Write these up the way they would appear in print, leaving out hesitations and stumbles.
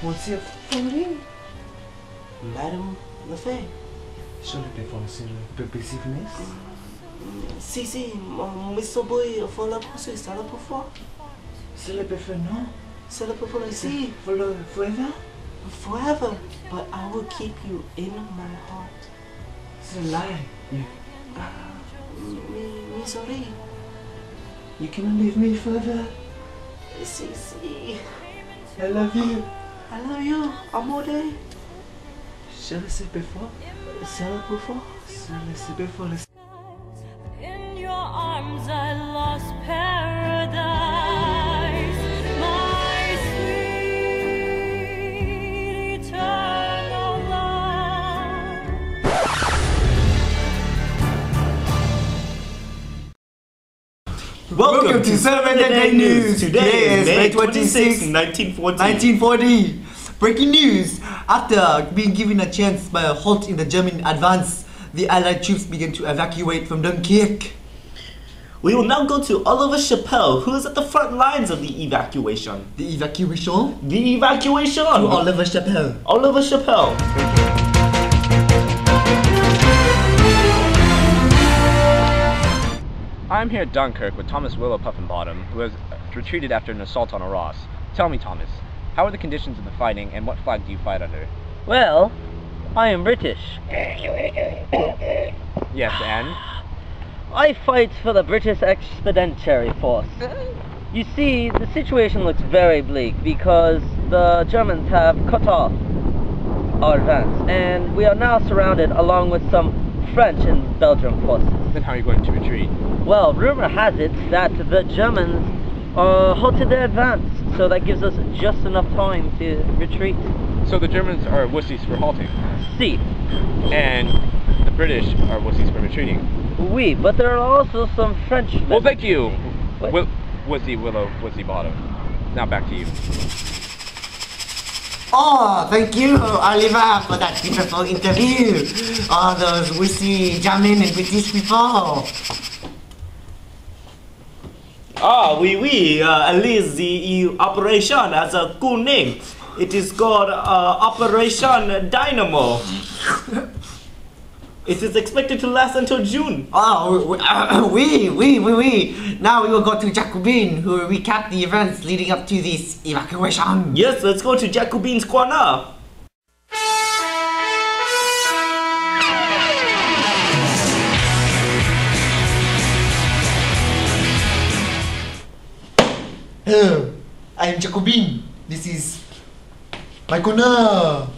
What's your family? Madame Lefay. Je ne peux pas sur le business. Si, Mr. Boy, faut la pousser, ça la pour fois. C'est le buffet, non? C'est la pour fois ici. For the forever? Forever, but I will keep you in my heart. C'est a lie. Me sorry. You cannot leave me further. Si. I love you. I love you, amore. Je le sais before. C'est la pour fois. Je le sais before. In your arms I lost paradise, my sweet eternal love. Welcome to 7 Day News. Today is May 26, 1940. Breaking news. After being given a chance by a halt in the German advance, the Allied troops began to evacuate from Dunkuirk. We will now go to Oliver Chappelle, who is at the front lines of the evacuation. The evacuation? The evacuation! To Oliver Chappelle. Oliver Chappelle. I'm here at Dunkirk with Thomas Willow Puffinbottom, who has retreated after an assault on a Ross. Tell me, Thomas, how are the conditions of the fighting, and what flag do you fight under? Well, I am British. Yes, and? I fight for the British Expeditionary Force. You see, the situation looks very bleak because the Germans have cut off our advance, and we are now surrounded along with some French and Belgian forces. Then how are you going to retreat? Well, rumor has it that the Germans halted their advance, so that gives us just enough time to retreat. So the Germans are wussies for halting, See, and the British are wussies for retreating. oui, but there are also some French. Well, thank you, What? Wussy Willow, Wussy Bottom. Now back to you. Oh, thank you, Oliver, for that beautiful interview. All those wussy German and British people. Oui, at least the operation has a cool name. It is called Operation Dynamo. It is expected to last until June. Oh, oui. Now we will go to Jacobin, who will recap the events leading up to this evacuation. Yes, let's go to Jacobin's Corner. Hello, I am Jacobin. This is my corner.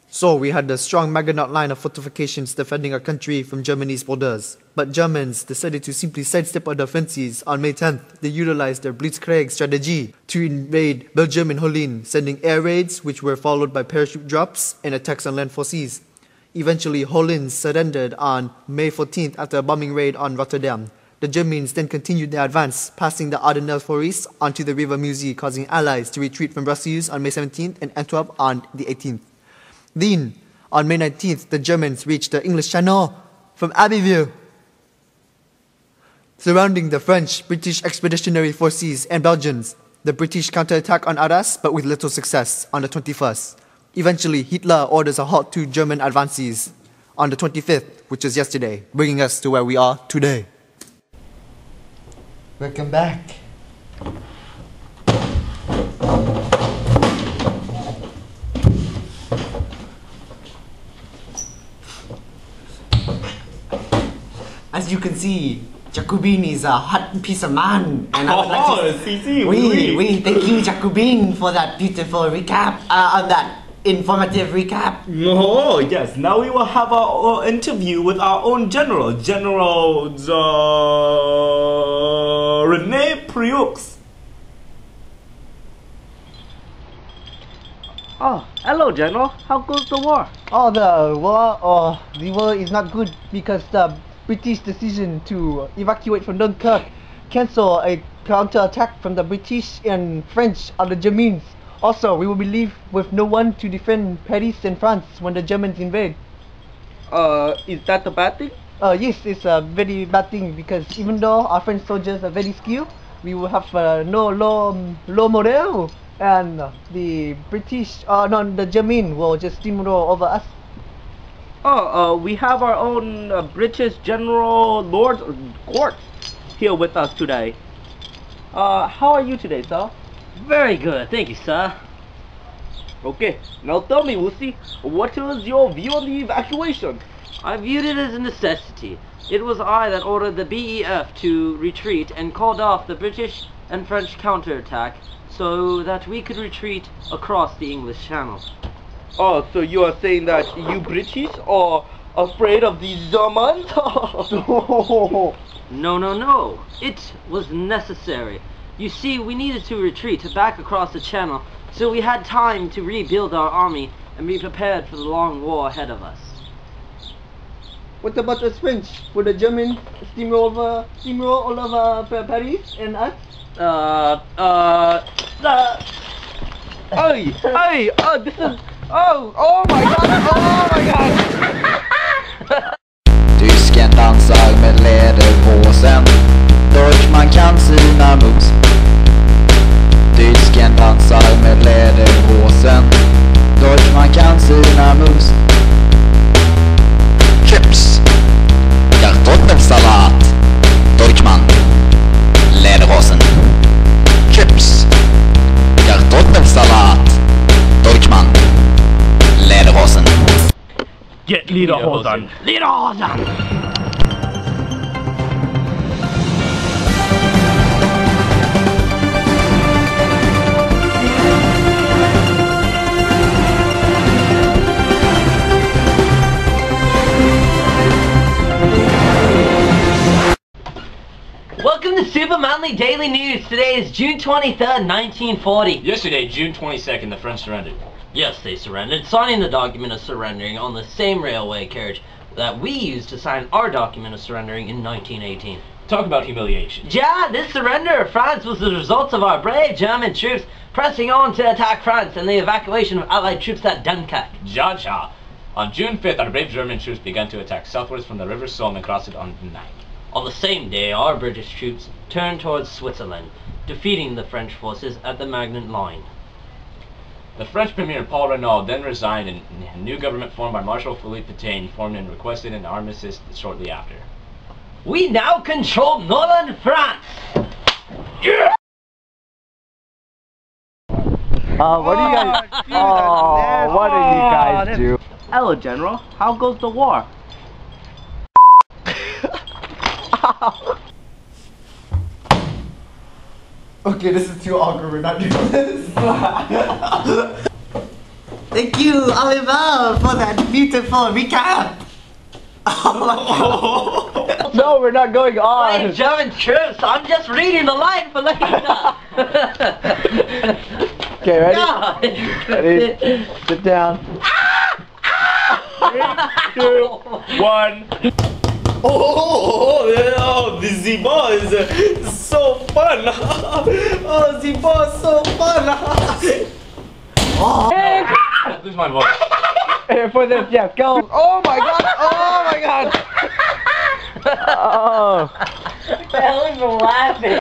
So we had a strong Maginot line of fortifications defending our country from Germany's borders. But Germans decided to simply sidestep our defenses. On May 10th, they utilized their Blitzkrieg strategy to invade Belgium and Holland, sending air raids which were followed by parachute drops and attacks on land forces. Eventually, Holland surrendered on May 14th after a bombing raid on Rotterdam. The Germans then continued their advance, passing the Ardennes forests onto the River Meuse, causing allies to retreat from Brussels on May 17th and Antwerp on the 18th. Then, on May 19th, the Germans reached the English Channel from Abbeville, surrounding the French, British Expeditionary Forces and Belgians. The British counterattacked on Arras, but with little success, on the 21st. Eventually, Hitler orders a halt to German advances on the 25th, which is yesterday, bringing us to where we are today. Welcome back. As you can see, Jacobin is a hot piece of man, and I would like to we thank you, Jacobin, for that beautiful recap, on that informative recap. Oh, yes. Now we will have our interview with our own general, General René Preux. oh, hello, General. How goes the war? Oh, the war is not good because the British decision to evacuate from Dunkirk cancel a counterattack from the British and French on the Germans. Also, we will be left with no one to defend Paris and France when the Germans invade. Is that a bad thing? Yes, it's a very bad thing because even though our French soldiers are very skilled, we will have no low morale and the British, no, the German will just steamroll over us. Oh, we have our own British General Lord Court here with us today. How are you today, sir? Very good, thank you, sir. Okay, now tell me, Lucy, what was your view on the evacuation? I viewed it as a necessity. It was I that ordered the BEF to retreat and called off the British and French counterattack so that we could retreat across the English Channel. Oh, so you are saying that you British are afraid of the Germans? No. It was necessary. You see, we needed to retreat back across the channel so we had time to rebuild our army and be prepared for the long war ahead of us. What about the French? Would the German steamroll all over Paris and us? Hey, this is... Oh my god! Tysken dansar med lederhosen. Deutschman kan sina moves. Tysken dansar med lederhosen. Deutschman kan sina moves. Chips. Kartoffelsalat. Deutschman. Lederhosen. Chips. Kartoffelsalat. Deutschman. Lederhosen. Get LEDERHOSEN. LEDERHOSEN! Welcome to Super Manly Daily News. Today is June 23rd, 1940. Yesterday, June 22nd, the French surrendered. Yes, they surrendered, signing the document of surrendering on the same railway carriage that we used to sign our document of surrendering in 1918. Talk about humiliation. Yeah, this surrender of France was the result of our brave German troops pressing on to attack France and the evacuation of Allied troops at Dunkuirk. Ja. On June 5th, our brave German troops began to attack southwards from the River Somme and crossed it on the 9th. On the same day, our British troops turned towards Switzerland, defeating the French forces at the Maginot Line. The French Premier Paul Renaud then resigned and a new government formed by Marshal Philippe Pétain formed and requested an armistice shortly after. We now control northern France! Yeah! What do you guys... what do you guys do? Hello, General. How goes the war? Okay, this is too awkward, we're not doing this. Thank you, Oliver, for that beautiful recap. No, we're not going on. Hey, German troops, I'm just reading the line for later. Okay, ready? God. Ready? Sit down. 3, 2, 1. Oh, the ball is so fun. Oh, the ball is so fun. Lose my voice. Here for this, yes, go. Oh my god, oh my god. Oh. That was laughing.